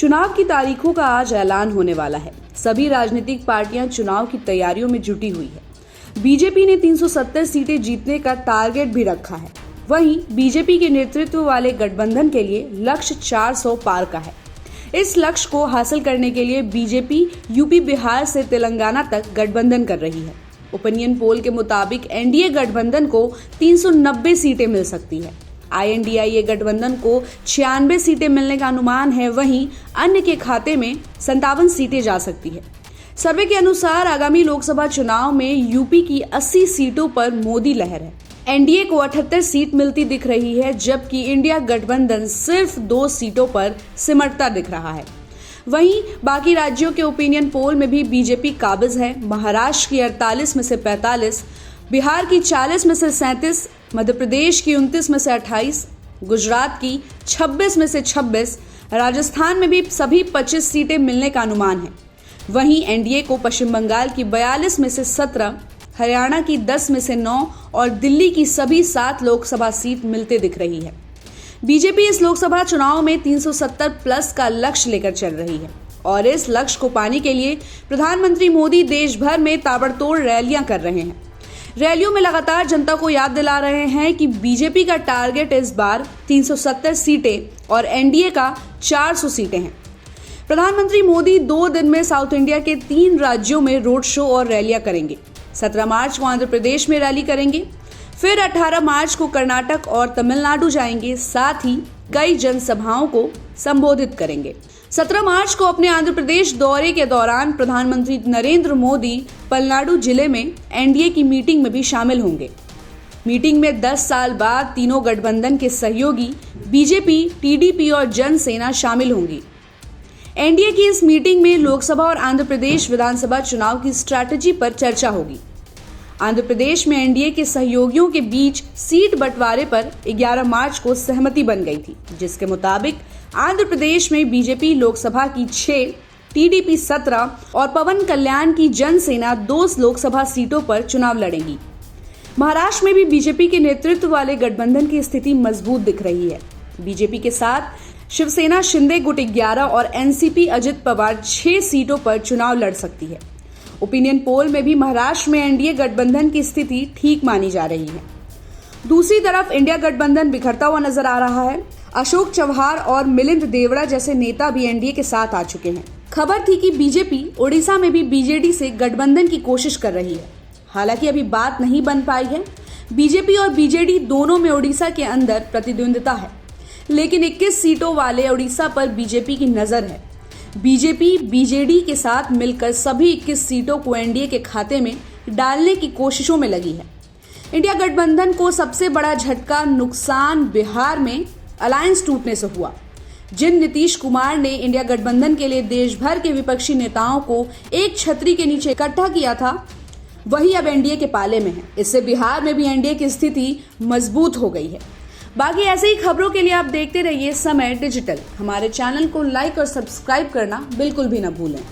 चुनाव की तारीखों का आज ऐलान होने वाला है। सभी राजनीतिक पार्टियां चुनाव की तैयारियों में जुटी हुई है। बीजेपी ने 370 सीटें जीतने का टारगेट भी रखा है। वहीं बीजेपी के नेतृत्व वाले गठबंधन के लिए लक्ष्य 400 पार का है। इस लक्ष्य को हासिल करने के लिए बीजेपी यूपी, बिहार से तेलंगाना तक गठबंधन कर रही है। ओपिनियन पोल के मुताबिक एनडीए गठबंधन को 390 सीटें मिल सकती है। INDIA गठबंधन को 96 सीटें मिलने का अनुमान है। वहीं अन्य के खाते में 57 सीटें जा सकती है। सर्वे के अनुसार आगामी लोकसभा चुनाव में यूपी की 80 सीटों पर मोदी लहर है। एनडीए को 78 सीट मिलती दिख रही है, जबकि इंडिया गठबंधन सिर्फ 2 सीटों पर सिमटता दिख रहा है। वहीं बाकी राज्यों के ओपिनियन पोल में भी बीजेपी काबिज है। महाराष्ट्र की 48 में से 45, बिहार की 40 में से 37, मध्य प्रदेश की 29 में से 28, गुजरात की 26 में से 26, राजस्थान में भी सभी 25 सीटें मिलने का अनुमान है। वहीं एनडीए को पश्चिम बंगाल की 42 में से 17, हरियाणा की 10 में से 9 और दिल्ली की सभी 7 लोकसभा सीट मिलते दिख रही है। बीजेपी इस लोकसभा चुनाव में 370 प्लस का लक्ष्य लेकर चल रही है और इस लक्ष्य को पाने के लिए प्रधानमंत्री मोदी देश भर में ताबड़तोड़ रैलियां कर रहे हैं। रैलियों में लगातार जनता को याद दिला रहे हैं कि बीजेपी का टारगेट इस बार 370 सीटें और एनडीए का 400 सीटें हैं। प्रधानमंत्री मोदी 2 दिन में साउथ इंडिया के 3 राज्यों में रोड शो और रैलियां करेंगे। 17 मार्च को आंध्र प्रदेश में रैली करेंगे, फिर 18 मार्च को कर्नाटक और तमिलनाडु जाएंगे। साथ ही कई जनसभाओं को संबोधित करेंगे। 17 मार्च को अपने आंध्र प्रदेश दौरे के दौरान प्रधानमंत्री नरेंद्र मोदी पलनाडु जिले में एनडीए की मीटिंग में भी शामिल होंगे। मीटिंग में 10 साल बाद तीनों गठबंधन के सहयोगी बीजेपी, टीडीपी और जनसेना शामिल होंगी। एनडीए की इस मीटिंग में लोकसभा और आंध्र प्रदेश विधानसभा चुनाव की स्ट्रैटेजी पर चर्चा होगी। आंध्र प्रदेश में एनडीए के सहयोगियों के बीच सीट बंटवारे पर 11 मार्च को सहमति बन गई थी, जिसके मुताबिक आंध्र प्रदेश में बीजेपी लोकसभा की 6, टीडीपी 17 और पवन कल्याण की जनसेना 2 लोकसभा सीटों पर चुनाव लड़ेंगी। महाराष्ट्र में भी बीजेपी के नेतृत्व वाले गठबंधन की स्थिति मजबूत दिख रही है। बीजेपी के साथ शिवसेना शिंदे गुट 11 और एनसीपी अजित पवार 6 सीटों पर चुनाव लड़ सकती है। ओपिनियन पोल में भी महाराष्ट्र में एनडीए गठबंधन की स्थिति ठीक मानी जा रही है। दूसरी तरफ इंडिया गठबंधन बिखरता हुआ नजर आ रहा है। अशोक चव्हाण और मिलिंद देवड़ा जैसे नेता भी एनडीए के साथ आ चुके हैं। खबर थी कि बीजेपी ओडिशा में भी बीजेडी से गठबंधन की कोशिश कर रही है। हालांकि अभी बात नहीं बन पाई है। बीजेपी और बीजेडी दोनों में ओडिशा के अंदर प्रतिद्वंदिता है, लेकिन 21 सीटों वाले ओडिशा पर बीजेपी की नजर है। बीजेपी बीजेडी के साथ मिलकर सभी 21 सीटों को एनडीए के खाते में डालने की कोशिशों में लगी है। इंडिया गठबंधन को सबसे बड़ा झटका नुकसान बिहार में अलायंस टूटने से हुआ। जिन नीतीश कुमार ने इंडिया गठबंधन के लिए देश भर के विपक्षी नेताओं को एक छतरी के नीचे इकट्ठा किया था, वही अब एनडीए के पाले में है। इससे बिहार में भी एनडीए की स्थिति मजबूत हो गई है। बाकी ऐसे ही खबरों के लिए आप देखते रहिए समय डिजिटल। हमारे चैनल को लाइक और सब्सक्राइब करना बिल्कुल भी ना भूलें।